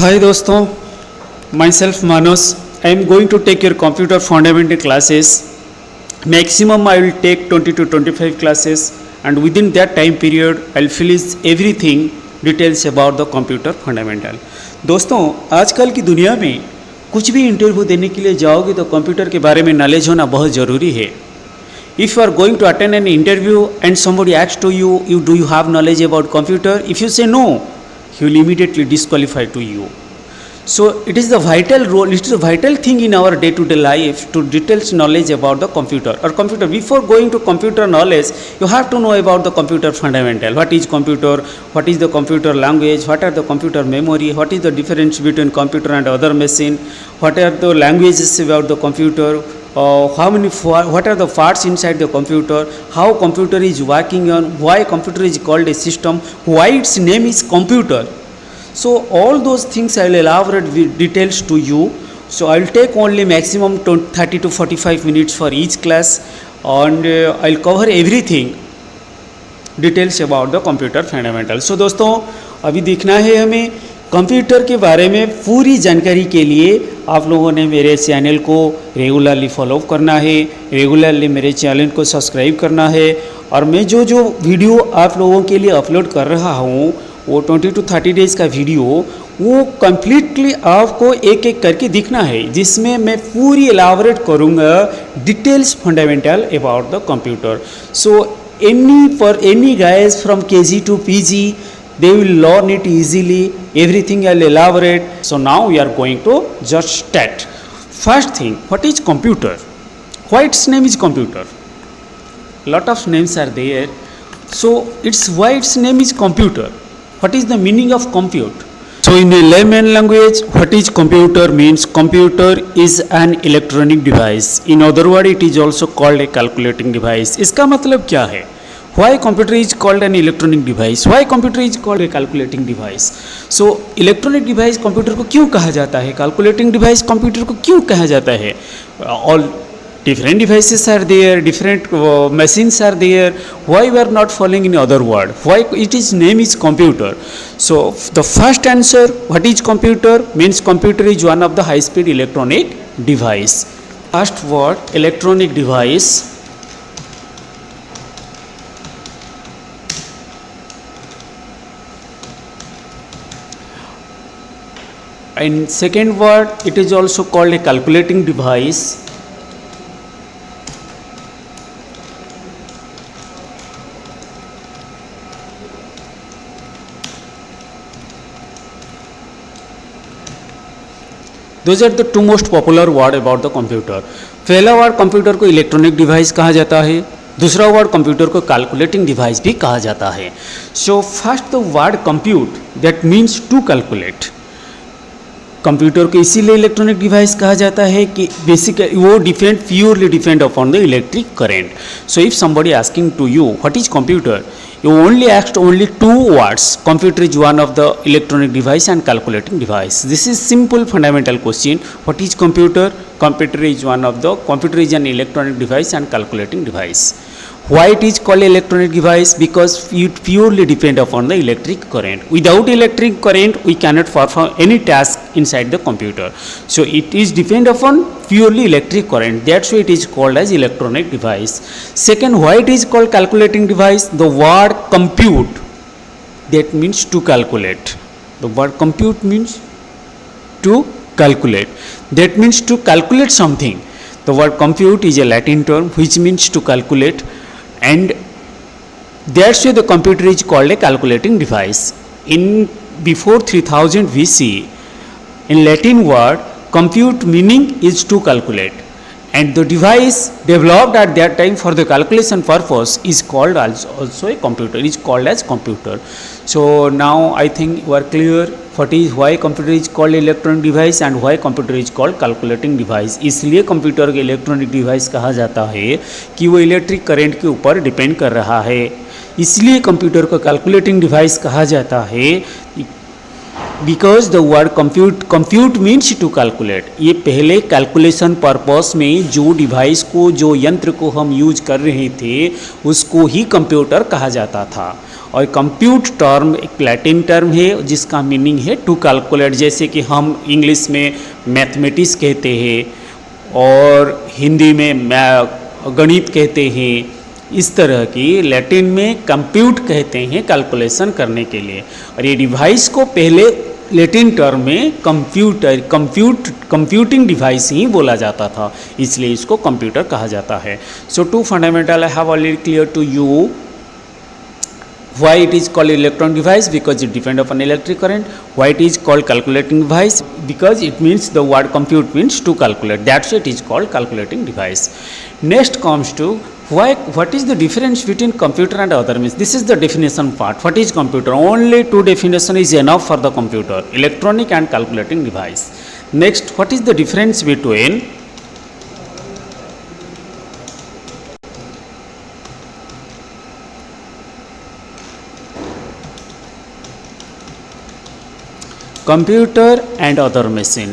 Hi दोस्तों, myself Manos. I am going to take your computer fundamental classes. Maximum I will take 20 to 25 classes, and within that time period I will finish everything details about the computer fundamental. दोस्तों, आजकल की दुनिया में कुछ भी interview देने के लिए जाओगे तो कंप्यूटर के बारे में नॉलेज होना बहुत ज़रूरी है. If you are going to attend an interview and somebody asks to you, do you have knowledge about computer? If you say no, he will immediately disqualify to you. So it is the vital role, it is a vital thing in our day-to-day life to details knowledge about the computer or computer. Before going to computer knowledge, you have to know about the computer fundamental. What is computer? What is the computer language? What are the computer memory? What is the difference between computer and other machine? What are the languages about the computer? What are the parts inside the computer? How computer is working on? Why computer is called a system? Why its name is computer? So all those things I will elaborate with details to you. So I will take only maximum 30 to 45 minutes for each class, and I will cover everything details about the computer fundamental. So दोस्तों, अभी देखना है हमें computer के बारे में पूरी जानकारी के लिए आप लोगों ने मेरे चैनल को रेगुलरली फॉलो करना है, रेगुलरली मेरे चैनल को सब्सक्राइब करना है, और मैं जो वीडियो आप लोगों के लिए अपलोड कर रहा हूँ वो 20 to 30 डेज़ का वीडियो वो कम्प्लीटली आपको एक एक करके दिखना है, जिसमें मैं पूरी एलाबोरेट करूँगा details fundamental about the computer. So any guys from KG to PG, they will learn it easily. Everything I'll elaborate. So now we are going to just start. First thing, what is computer? Why its name is computer? Lot of names are there. So why its name is computer? What is the meaning of compute? So in a layman language, what is computer means computer is an electronic device. In other words, it is also called a calculating device. इसका मतलब क्या है? Why computer is called an electronic device? Why computer is called a calculating device? So electronic device computer को क्यों कहा जाता है? Calculating device computer को क्यों कहा जाता है? All different devices are there, different machines are there. Why we are not following in other word? Why it is name is computer? So the first answer, what is computer? Means computer is one of the high speed electronic device. First word, electronic device. And second word, it is also called a calculating device. Those are the two most popular word about the computer. पहला word computer को electronic device कहा जाता है, दूसरा word computer को calculating device भी कहा जाता है. So first the word compute, that means to calculate. Computer को इसीलिए इलेक्ट्रॉनिक डिवाइस कहा जाता है कि बेसिकली वो purely depend upon the electric current. So if somebody asking to you what is computer, you only asked only two words. Computer is one of the electronic device and calculating device. This is simple fundamental question. What is computer? Computer is an electronic device and calculating device. Why it is called electronic device? Because it purely depend upon the electric current. Without electric current, we cannot perform any task inside the computer. So it is depend upon purely electric current. That's why it is called as electronic device. Second, why it is called calculating device? The word compute, that means to calculate. The word compute means to calculate. That means to calculate something. The word compute is a Latin term which means to calculate, and that's why the computer is called a calculating device. In before 3000 BC, in Latin word compute meaning is to calculate, and the device developed at that time for the calculation purpose is called also a computer, is called as computer. So now I think you are clear why computer is called electronic device and why computer is called calculating device. इसलिए computer के electronic device कहा जाता है कि वो electric current के ऊपर depend कर रहा है, इसलिए कंप्यूटर को कैलकुलेटिंग डिवाइस कहा जाता है. Because the word compute means to calculate. ये पहले कैलकुलेशन पर्पस में जो डिवाइस को, जो यंत्र को हम यूज कर रहे थे उसको ही कंप्यूटर कहा जाता था। और कंप्यूट टर्म एक लैटिन टर्म है जिसका मीनिंग है टू कैलकुलेट। जैसे कि हम इंग्लिश में मैथमेटिक्स कहते हैं और हिंदी में गणित कहते हैं, इस तरह की लैटिन में कंप्यूट कहते हैं कैलकुलेशन करने के लिए। और ये डिवाइस को पहले लैटिन टर्म में कंप्यूटिंग डिवाइस ही बोला जाता था, इसलिए इसको कंप्यूटर कहा जाता है। So two fundamental I have already clear to you why it is called electron device, because it depend upon electric current. Why it is called calculating device, because it means the word compute means to calculate, that's why it is called calculating device. Next comes to what is the difference between computer and other means. This is the definition part. What is computer? Only two definition is enough for the computer: electronic and calculating device. Next, what is the difference between computer and other machine?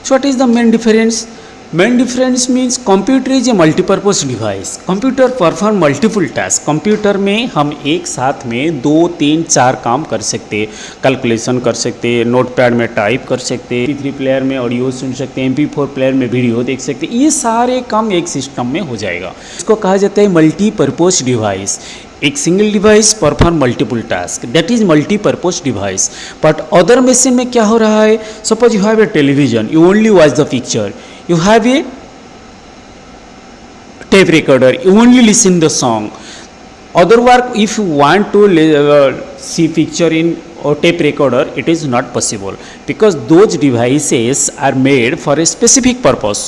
So what is the main difference? Main difference means computer is a multipurpose device. Computer perform multiple tasks. Computer में हम एक साथ में 2, 3, 4 काम कर सकते, calculation कर सकते, नोटपैड में टाइप कर सकते, MP3 प्लेयर में ऑडियो सुन सकते, MP4 प्लेयर में वीडियो देख सकते, ये सारे काम एक सिस्टम में हो जाएगा। इसको कहा जाता है मल्टीपर्पज डिवाइस। एक single device perform multiple task, that is multipurpose device. But other machine में क्या हो रहा है? Suppose you have a television, you only watch the picture, you have a tape recorder, you only listen the song. Other work, if you want to see picture in or tape recorder, it is not possible because those devices are made for a specific purpose,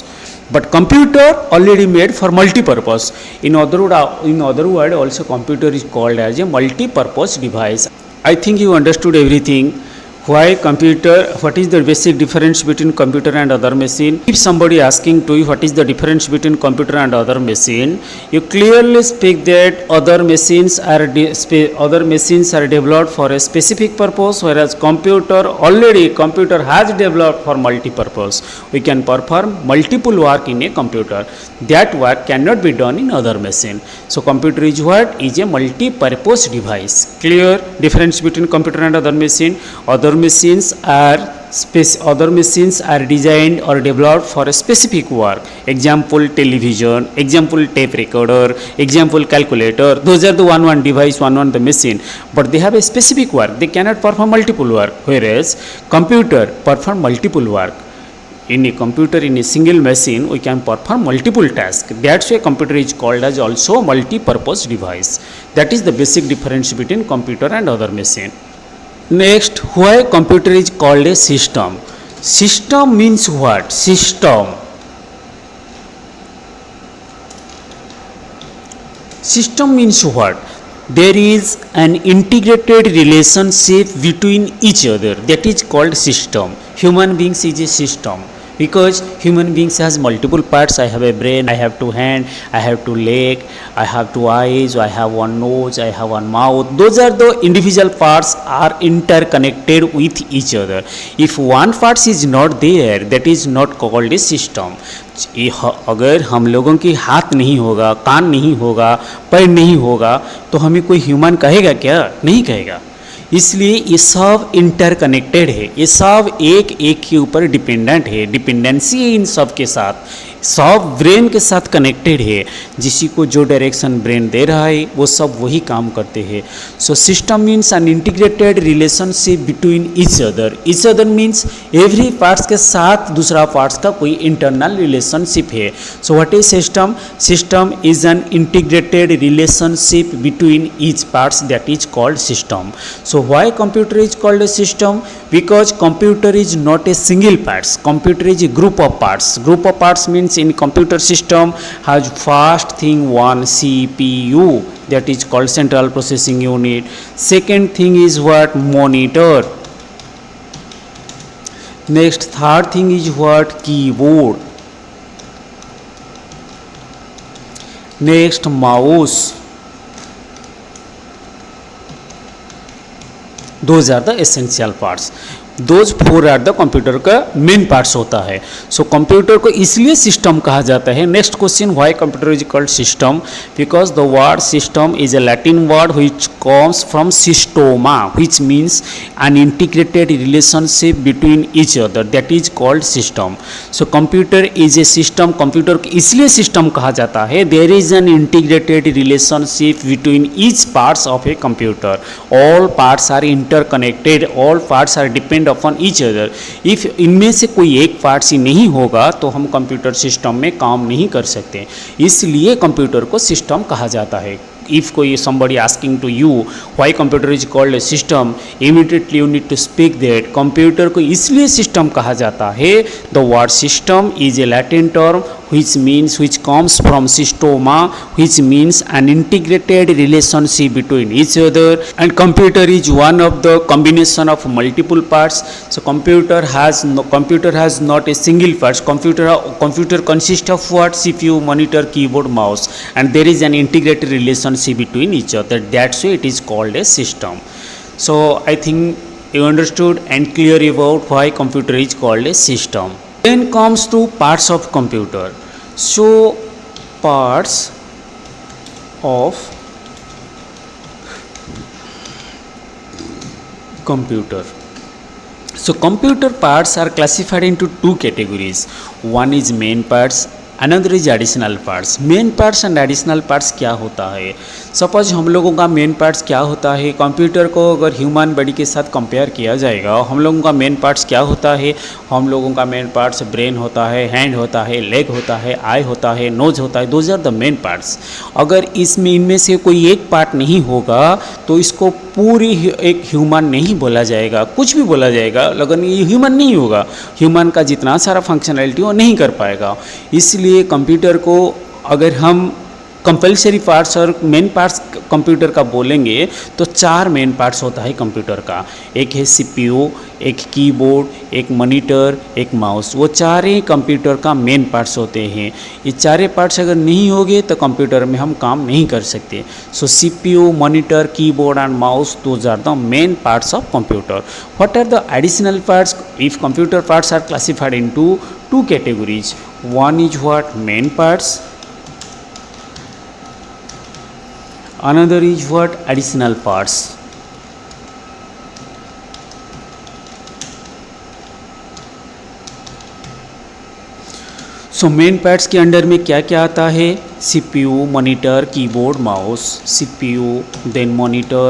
but computer already made for multi-purpose. In other word also computer is called as a multi-purpose device. I think you understood everything. Why computer? What is the basic difference between computer and other machine? If somebody asking to you what is the difference between computer and other machine, you clearly speak that other machines are developed for a specific purpose, whereas computer has developed for multi-purpose. We can perform multiple work in a computer. That work cannot be done in other machine. So computer is what? Is a multi-purpose device. Clear difference between computer and other machine? Other machines are designed or developed for a specific work. Example television, example tape recorder, example calculator. Those are the one device, one the machine, but they have a specific work. They cannot perform multiple work, whereas computer perform multiple work. In a computer, in a single machine, we can perform multiple tasks. That's why computer is called as also multi-purpose device. That is the basic difference between computer and other machine. Next, why computer is called a system? System means what? System means what? There is an integrated relationship between each other, that is called system. Human beings is a system because human beings has multiple parts. I have a brain, I have 2 hands, I have 2 legs, I have 2 eyes, I have 1 nose, I have 1 mouth. Those are the individual parts are interconnected with each other. If one part is not there, that is not called a system. अगर हम लोगों की हाथ नहीं होगा, कान नहीं होगा, पैर नहीं होगा, तो हमें कोई ह्यूमन कहेगा क्या? नहीं कहेगा। इसलिए ये सब इंटरकनेक्टेड है, ये सब एक के ऊपर डिपेंडेंट है, डिपेंडेंसी है इन सब के साथ, सब ब्रेन के साथ कनेक्टेड है। जिसी को जो डायरेक्शन ब्रेन दे रहा है वो सब वही काम करते हैं। So system means an integrated relationship between each other means every parts के साथ दूसरा पार्ट्स का कोई इंटरनल रिलेशनशिप है। So what is system? System is an integrated relationship between each parts, that is called system. So why computer is called a system? Because computer is not a single parts, computer is a group of parts. Group of parts means in computer system has first thing one CPU, that is called central processing unit. Second thing is what? Monitor. Next, third thing is what? Keyboard. Next, mouse. Those are the essential parts, those four are the computer का main parts होता है। So computer को इसलिए system कहा जाता है। Next question, why computer is called system? Because the word system is a Latin word which comes from systema which means an integrated relationship between each other, that is called system. So computer is a system, computer को इसलिए system कहा जाता है, there is an integrated relationship between each parts of a computer, all parts are interconnected, all parts are depend upon each other. If इनमें से कोई एक parts ही नहीं होगा तो हम कंप्यूटर सिस्टम में काम नहीं कर सकते, इसलिए कंप्यूटर को सिस्टम कहा जाता है। if कोई somebody asking to you why computer is called a system, immediately you need to speak that computer को इसलिए system कहा जाता है, the word system is a Latin term which comes from systema which means an integrated relationship between each other, and computer is one of the combination of multiple parts. So computer has not a single parts. Computer consists of what? CPU, monitor, keyboard, mouse, and there is an integrated relationship between each other. That's why it is called a system. So I think you understood and clear about why computer is called a system. Then comes to parts of computer. So parts of computer. So computer parts are classified into two categories. One is main parts, another is additional parts. Main parts and additional parts क्या होता है? Suppose हम लोगों का main parts क्या होता है? Computer को अगर ह्यूमन बॉडी के साथ कंपेयर किया जाएगा, हम लोगों का मेन पार्ट्स क्या होता है? हम लोगों का मेन पार्ट्स ब्रेन होता है, हैंड होता है, लेग होता है, आई होता है, नोज होता है, those are the main parts. अगर इसमें इनमें से कोई एक पार्ट नहीं होगा तो इसको पूरी एक ह्यूमन नहीं बोला जाएगा, कुछ भी बोला जाएगा लेकिन ये ह्यूमन नहीं होगा। ह्यूमन का जितना सारा फंक्शनैलिटी वो नहीं कर पाएगा। इसलिए कंप्यूटर को अगर हम कंपलसरी पार्ट्स और मेन पार्ट्स कंप्यूटर का बोलेंगे तो चार मेन पार्ट्स होता है कंप्यूटर का। एक है सीपीयू, एक कीबोर्ड, एक मॉनिटर, एक माउस। वो चारे कंप्यूटर का मेन पार्ट्स होते हैं। ये चारे पार्ट्स अगर नहीं होंगे तो कंप्यूटर में हम काम नहीं कर सकते। So CPU, monitor, keyboard and mouse, those are the main parts of computer. What are the additional parts? If computer parts are classified into two categories. One is what? Main parts. Another is what? Additional parts. So main parts के under में क्या क्या आता है? CPU, monitor, keyboard, mouse. CPU, then monitor,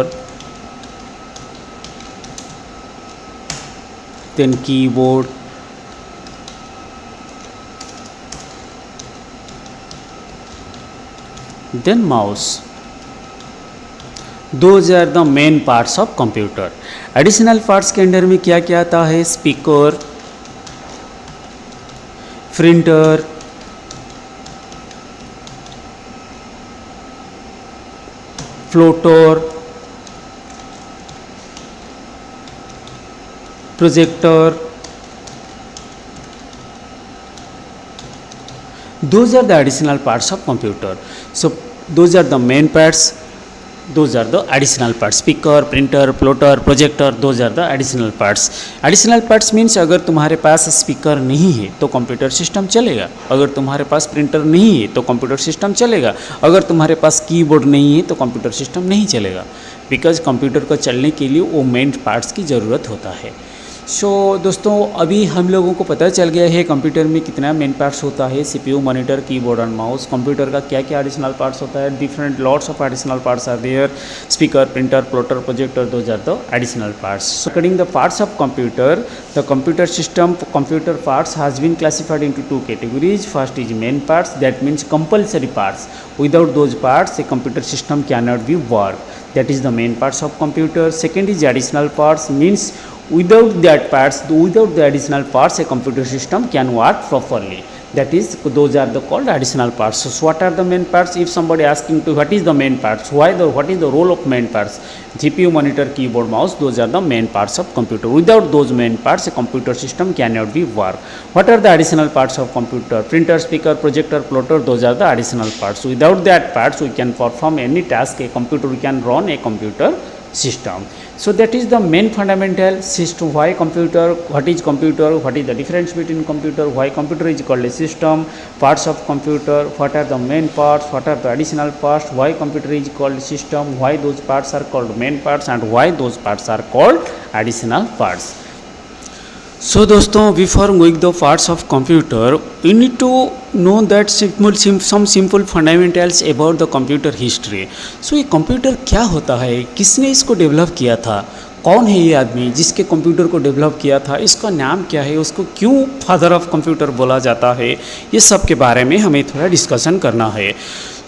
then keyboard, then mouse. Those are the main parts of computer. Additional parts के under में क्या क्या आता है? Speaker, printer, floater, projector. Those are the additional parts of computer. So those are the main parts, those are the additional parts. Speaker, printer, plotter, projector, those are the additional parts. Additional parts means अगर तुम्हारे पास speaker नहीं है तो computer system चलेगा, अगर तुम्हारे पास printer नहीं है तो कंप्यूटर सिस्टम चलेगा, अगर तुम्हारे पास कीबोर्ड नहीं है तो कंप्यूटर सिस्टम नहीं चलेगा। बिकॉज कंप्यूटर को चलने के लिए वो मेन पार्ट्स की ज़रूरत होता है। सो दोस्तों अभी हम लोगों को पता चल गया है कंप्यूटर में कितना मेन पार्ट्स होता है। CPU, monitor, keyboard and mouse. Computer का क्या क्या एडिशनल पार्ट्स होता है? Different lots of additional parts are there. Speaker, printer, plotter, projector, those are the additional parts. So according the parts of computer, the computer system computer parts has been classified into two categories. First is main parts, that means compulsory parts. Without those parts a computer system cannot be work. That is the main parts of computer. Second is additional parts, means without the additional parts a computer system can work properly. That is, those are the called additional parts. So what are the main parts? If somebody asking to what is the main parts, what is the role of main parts? GPU, monitor, keyboard, mouse, those are the main parts of computer. Without those main parts a computer system cannot be work. What are the additional parts of computer? Printer, speaker, projector, plotter, those are the additional parts. Without that parts we can perform any task. A computer, we can run a computer system. So that is the main fundamental system. Why computer, what is the difference between computer, why computer is called a system, parts of computer, what are the main parts, what are the additional parts, why computer is called system, why those parts are called main parts, and why those parts are called additional parts. So दोस्तों, before going the parts of computer, you need to know that some simple fundamentals about the computer history. So ये computer क्या होता है, किसने इसको develop किया था, कौन है ये आदमी जिसके कंप्यूटर को डेवलप किया था, इसका नाम क्या है, उसको क्यों फादर ऑफ कंप्यूटर बोला जाता है, ये सब के बारे में हमें थोड़ा डिस्कशन करना है.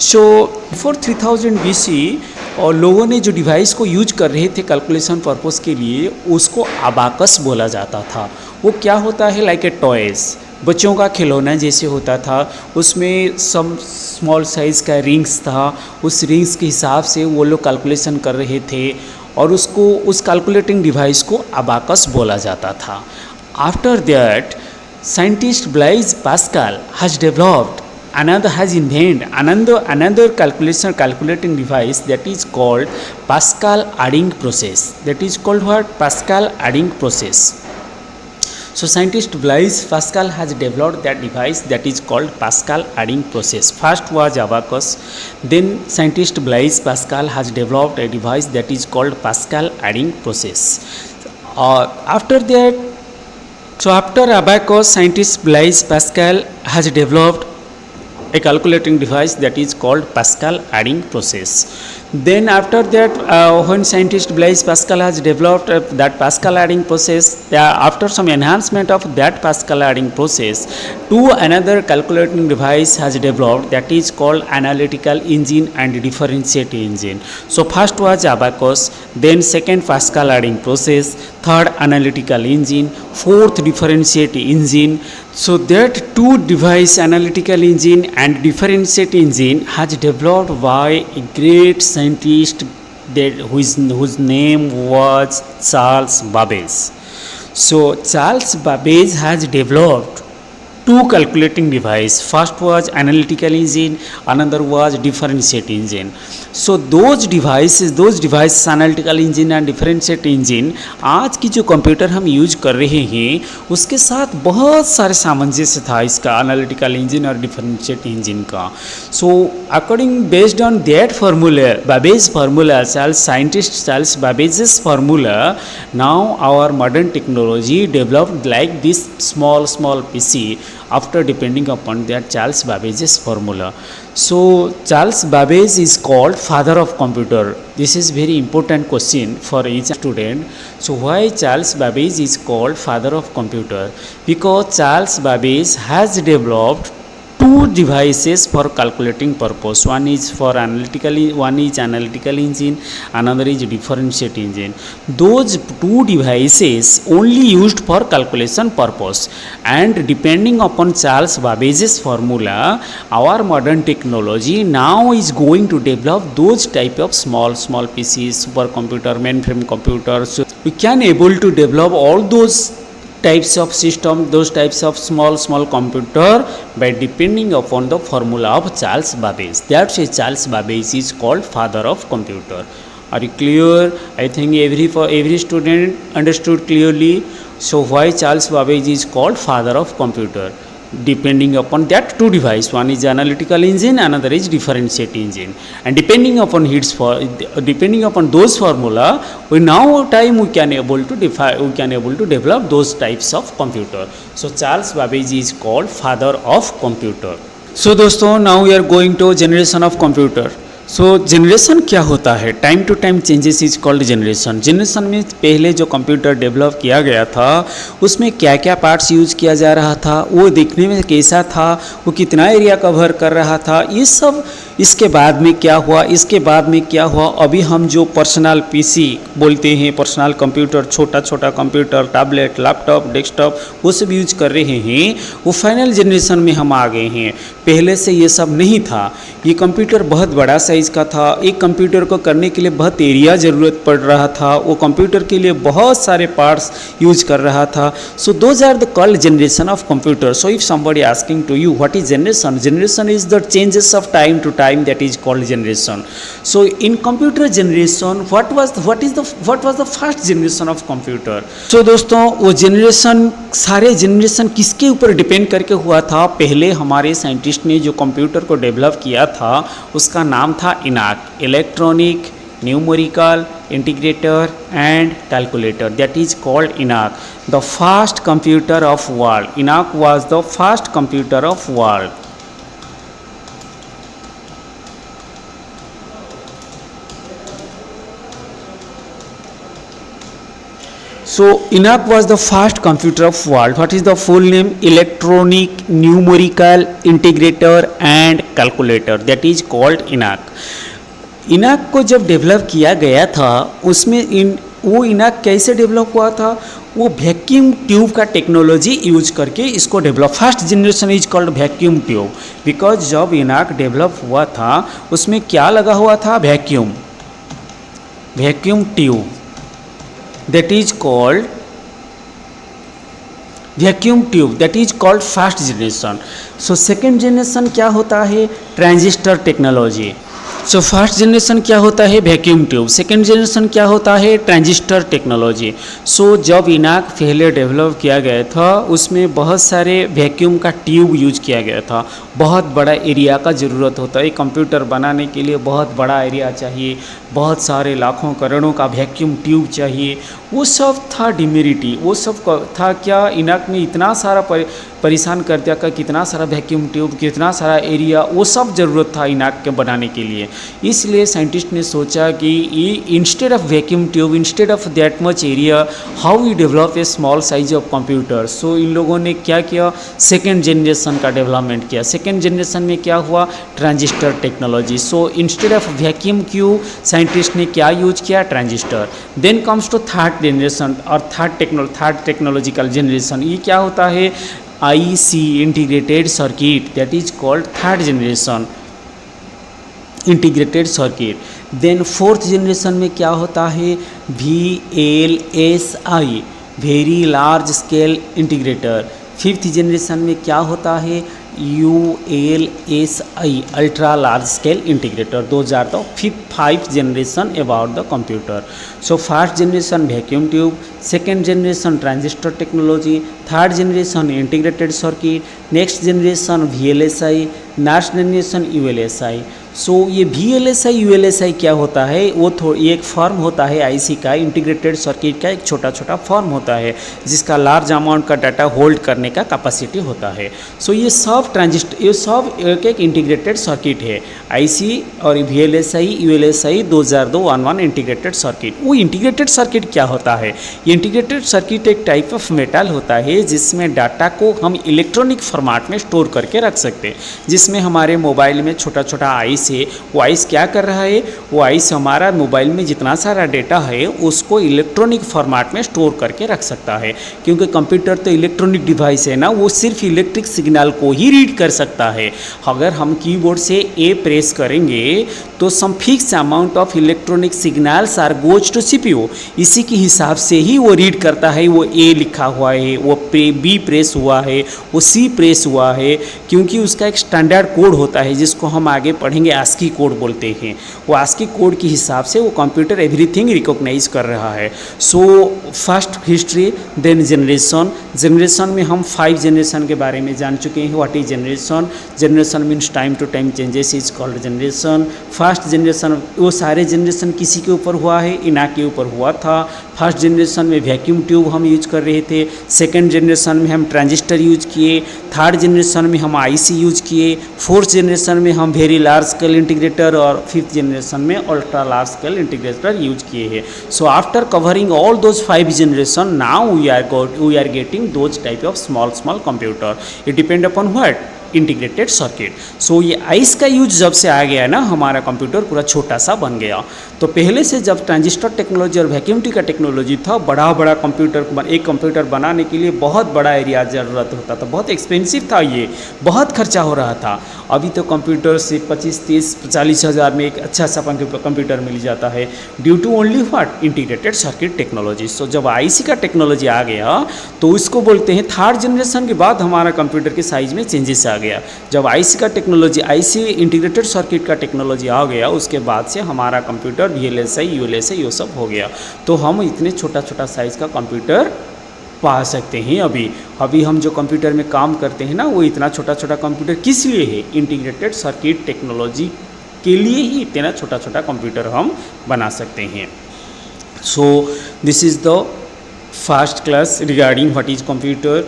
सो बिफोर 3000 BC और लोगों ने जो डिवाइस को यूज कर रहे थे कैलकुलेशन पर्पस के लिए, उसको अबाकस बोला जाता था. वो क्या होता है, लाइक ए टॉयज़, बच्चों का खिलौना जैसे होता था. उसमें सम स्मॉल साइज़ का रिंग्स था, उस रिंग्स के हिसाब से वो लोग कैलकुलेशन कर रहे थे और उसको, उस कैलकुलेटिंग डिवाइस को अबाकस बोला जाता था. After that scientist Blaise Pascal has developed another calculating device that is called Pascal adding process. That is called what? Pascal adding process. So scientist Blaise Pascal has developed that device that is called Pascal adding process. First was abacus, then scientist Blaise Pascal has developed a device that is called Pascal adding process. After that, so after abacus, scientist Blaise Pascal has developed a calculating device that is called Pascal adding process. Then after that, when scientist Blaise Pascal has developed that Pascal adding process, after some enhancement of that Pascal adding process, another calculating device has developed that is called analytical engine and differentiate engine. So first was abacus, then second Pascal adding process, third analytical engine, fourth differentiate engine. So that two device, analytical engine and differentiate engine, has developed by a great scientist that whose name was Charles Babbage. So Charles Babbage has developed two calculating device. First was analytical engine, another was differentiate engine. So those devices analytical engine and differentiate engine, आज की जो computer हम use कर रहे हैं उसके साथ बहुत सारे सामंजस्य था इसका, analytical engine और differentiate engine का. So according based on that formula, Babbage's formula, scientist Charles Babbage's formula, now our modern technology developed like this small PC after depending upon that Charles Babbage's formula. So Charles Babbage is called father of computer. This is very important question for each student. So why Charles Babbage is called father of computer? Because Charles Babbage has developed two devices for calculating purpose. One is analytical engine, another is differentiate engine. Those two devices only used for calculation purpose, and depending upon Charles Babbage's formula, our modern technology now is going to develop those type of small PCs, supercomputer, mainframe computers. So we can able to develop all those types of system, those types of small computer by depending upon the formula of Charles Babbage. That's why Charles Babbage is called father of computer. Are you clear? I think every student understood clearly. So why Charles Babbage is called father of computer? Depending upon that two device, one is analytical engine, another is differentiate engine, and depending upon those formula, we can able to develop those types of computer. So Charles Babbage is called father of computer. So दोस्तों, now we are going to generation of computer. So generation क्या होता है? Time to time changes is called generation. Generation में पहले जो computer develop किया गया था उसमें क्या क्या पार्ट्स यूज किया जा रहा था, वो देखने में कैसा था, वो कितना एरिया कवर कर रहा था, ये सब इसके बाद में क्या हुआ, इसके बाद में क्या हुआ. अभी हम जो पर्सनल पीसी बोलते हैं, पर्सनल कंप्यूटर, छोटा कंप्यूटर, टैबलेट, लैपटॉप, डेस्कटॉप, वो सब यूज कर रहे हैं, वो फाइनल जनरेशन में हम आ गए हैं. पहले से ये सब नहीं था. ये कंप्यूटर बहुत बड़ा साइज का था. एक कंप्यूटर को करने के लिए बहुत एरिया ज़रूरत पड़ रहा था. वो कंप्यूटर के लिए बहुत सारे पार्ट्स यूज कर रहा था. So those are the called generation of computer. So if somebody asking to you what is generation, generation is the changes of time to time time, that is called generation. So in computer generation, what was the first generation of computer? So दोस्तों वो generation, सारे generation किसके ऊपर depend करके हुआ था? पहले हमारे साइंटिस्ट ने जो कंप्यूटर को डेवलप किया था उसका नाम था ENIAC, electronic numerical integrator and calculator, that is called ENIAC, the first computer of world. ENIAC was the first computer of world. So ENIAC was the first computer of world. What is the full name? Electronic numerical integrator and calculator, that is called ENIAC. ENIAC को जब develop किया गया था उसमें वो ENIAC कैसे develop हुआ था? वो वैक्यूम ट्यूब का टेक्नोलॉजी यूज करके इसको develop, first generation is called vacuum tube, because जब ENIAC डेवलप हुआ था उसमें क्या लगा हुआ था? Vacuum tube, that is called vacuum tube, that is called first generation. So second generation क्या होता है? Transistor technology. सो फर्स्ट जनरेशन क्या होता है? Vacuum tube. सेकेंड जनरेशन क्या होता है? Transistor technology. सो जब ENIAC पहले डेवलप किया गया था उसमें बहुत सारे वैक्यूम का ट्यूब यूज किया गया था. बहुत बड़ा एरिया का ज़रूरत होता है, कंप्यूटर बनाने के लिए बहुत बड़ा एरिया चाहिए, बहुत सारे लाखों करोड़ों का वैक्यूम ट्यूब चाहिए. वो सब था डिमेरिटी, वो सब था क्या? ENIAC में इतना सारा परेशान कर दिया, का कितना सारा वैक्यूम ट्यूब, कितना सारा एरिया, वो सब ज़रूरत था ENIAC के बनाने के लिए. इसलिए साइंटिस्ट ने सोचा कि instead of vacuum tube, instead of that much area, how we develop a small size of computer. So इन लोगों ने क्या किया? सेकेंड जनरेशन का डेवलपमेंट किया. सेकेंड जनरेशन में क्या हुआ? Transistor technology. So instead of vacuum tube scientist ने क्या यूज किया? Transistor. Then comes to third generation और थर्ड टेक्नोलॉजिकल जनरेशन. ये क्या होता है? IC, integrated circuit, that is called third generation integrated circuit. Then fourth generation में क्या होता है? VLSI, very large scale integrator. Fifth generation में क्या होता है? ULSI, ultra large scale integrator. Those are the fifth generation about the computer. So first generation vacuum tube, second generation transistor technology, third generation integrated circuit, next generation VLSI, next generation ULSI. So ये VLSI ULSI क्या होता है? वो ये एक form होता है IC का, इंटीग्रेटेड सर्किट का एक छोटा छोटा फॉर्म होता है जिसका लार्ज अमाउंट का डाटा होल्ड करने का कैपेसिटी होता है. सो ये सब ट्रांजिस्टर, ये सब एक इंटीग्रेटेड सर्किट है. IC और VLSI ULSI 2001 इंटीग्रेटेड सर्किट. वो इंटीग्रेटेड सर्किट क्या होता है? ये इंटीग्रेटेड सर्किट एक टाइप ऑफ मेटल होता है जिसमें डाटा को हम इलेक्ट्रॉनिक फॉर्मेट में स्टोर करके रख सकते हैं. जिसमें हमारे मोबाइल में छोटा छोटा आइस है, वो आइस क्या कर रहा है? वो आइस हमारा मोबाइल में जितना सारा डेटा है उसको इलेक्ट्रॉनिक फॉर्मेट में स्टोर करके रख सकता है. क्योंकि कंप्यूटर तो इलेक्ट्रॉनिक डिवाइस है ना, वो सिर्फ इलेक्ट्रिक सिग्नल को ही रीड कर सकता है. अगर हम कीबोर्ड से A प्रेस करेंगे तो some fix amount of electronic signals are goes to CPU. इसी के हिसाब से ही वो रीड करता है. वो A लिखा हुआ है, वो B प्रेस हुआ है, वो C प्रेस हुआ है, क्योंकि उसका एक स्टैंडर्ड कोड होता है जिसको हम आगे पढ़ेंगे ASCII कोड बोलते हैं. वो ASCII कोड के हिसाब से वो कंप्यूटर एवरीथिंग रिकॉग्नाइज कर रहा है. So first history, then generation में हम 5 जनरेशन के बारे में जान चुके हैं. What is generation? Generation means time to time changes is called generation. First generation, वो सारे जनरेशन किसी के ऊपर हुआ है? ENIAC के ऊपर हुआ था. फर्स्ट जनरेशन में वैक्यूम ट्यूब हम यूज कर रहे थे. सेकेंड जनरेशन में हम ट्रांजिस्टर यूज किए. थर्ड जनरेशन में हम IC यूज किए. फोर्थ जनरेशन में हम वेरी लार्ज स्केल इंटीग्रेटर और फिफ्थ जनरेशन में ultra large scale integrator use किए हैं. So after covering all those 5 generation, now we are getting those type of small computer. It depend upon what? Integrated circuit. सो ये ice का use जब से आ गया ना, हमारा कंप्यूटर पूरा छोटा सा बन गया. तो पहले से जब ट्रांजिस्टर टेक्नोलॉजी और वैक्यूम ट्यूब का टेक्नोलॉजी था, बड़ा बड़ा कंप्यूटर, एक कंप्यूटर बनाने के लिए बहुत बड़ा एरिया ज़रूरत होता था, बहुत एक्सपेंसिव था, ये बहुत खर्चा हो रहा था। अभी तो कंप्यूटर से 25-30-40 हज़ार में एक अच्छा सा कंप्यूटर मिल जाता है, due to only what, integrated circuit technology. So जब आईसी का टेक्नोलॉजी आ गया तो इसको बोलते हैं थर्ड जनरेशन के बाद हमारा कंप्यूटर के साइज़ में चेंजेस आ गया। जब आईसी का टेक्नोलॉजी, आईसी इंटीग्रेटेड सर्किट का टेक्नोलॉजी आ गया, उसके बाद से हमारा कंप्यूटर VLSI ULSI ये सब हो गया, तो हम इतने छोटा छोटा साइज़ का कंप्यूटर पा सकते हैं। अभी हम जो कंप्यूटर में काम करते हैं ना, वो इतना छोटा छोटा कंप्यूटर किस लिए है, इंटीग्रेटेड सर्किट टेक्नोलॉजी के लिए ही इतना छोटा छोटा कंप्यूटर हम बना सकते हैं। So this is the first class regarding what is computer,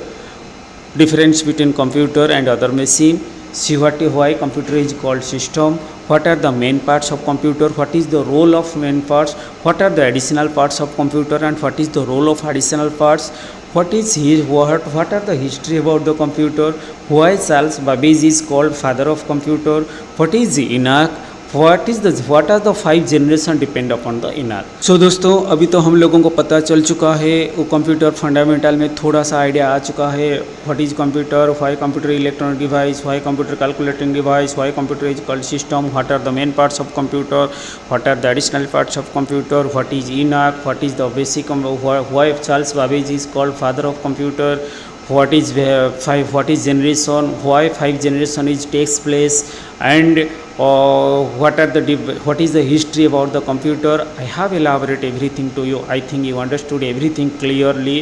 difference between computer and other machine, see why computer is called system, what are the main parts of computer, what is the role of main parts, what are the additional parts of computer and what is the role of additional parts, what are the history about the computer, why Charles Babbage is called father of computer, what is the ENIAC, what are the 5 generation depend upon the ENIAC। सो दोस्तों, अभी तो हम लोगों को पता चल चुका है, वो कंप्यूटर फंडामेंटल में थोड़ा सा आइडिया आ चुका है, what is computer, why computer electronic device, why computer calculating device, why computer is called system, what are the main parts of computer, what are the additional parts of computer, what is ENIAC, what is the basic, why Charles Babbage is called father of computer, what is generation, why 5 generation is takes place, and what is the history about the computer. I have elaborated everything to you. I think you understood everything clearly.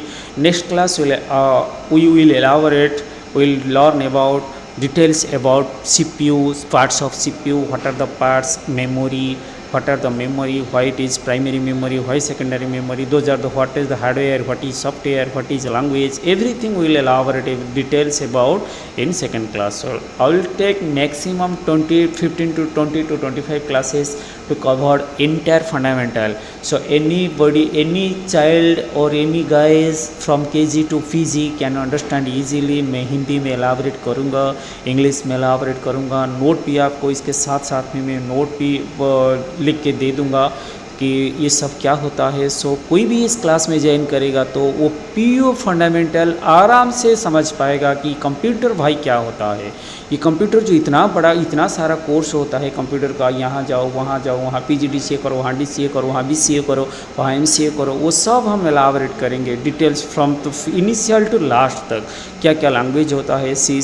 Next class we will elaborate, we will learn about details about CPU, parts of CPU, what are the parts, memory, what are the memory, why it is primary memory, why secondary memory, those are the, what is the hardware, what is software, what is language, everything we will elaborate details about in second class. So I will take maximum 15 to 20 to 25 classes to cover entire fundamental. So anybody, any child or any guys from KG to PG can understand easily. मैं हिंदी में elaborate करूँगा, English में elaborate करूँगा, note भी आपको इसके साथ साथ में मैं नोट भी लिख के दे दूँगा कि ये सब क्या होता है। सो कोई भी इस क्लास में ज्वाइन करेगा तो वो PU फंडामेंटल आराम से समझ पाएगा कि कंप्यूटर भाई क्या होता है। ये कंप्यूटर जो इतना बड़ा, इतना सारा कोर्स होता है कंप्यूटर का, यहाँ जाओ, वहाँ PGDCA करो, वहाँ DCA करो, वहाँ BCA करो, वहाँ MCA करो, वो सब हम एलाबरेट करेंगे details from initial to last तक। क्या क्या लैंग्वेज होता है, C++,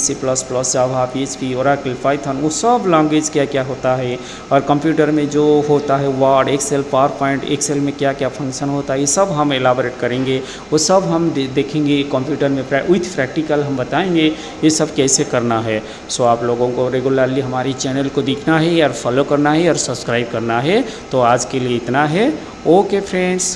Java, PHP, Oracle, Python, वो सब लैंग्वेज क्या क्या होता है, और कंप्यूटर में जो होता है Word, Excel, PowerPoint, Excel में क्या क्या फंक्शन होता है, ये सब हम एलाबरेट करेंगे। वो सब हम देखेंगे कंप्यूटर में, विथ प्रैक्टिकल हम बताएंगे ये सब कैसे करना है। सो आप लोगों को रेगुलरली हमारी चैनल को देखना है और फॉलो करना है और सब्सक्राइब करना है। तो आज के लिए इतना है। Okay friends.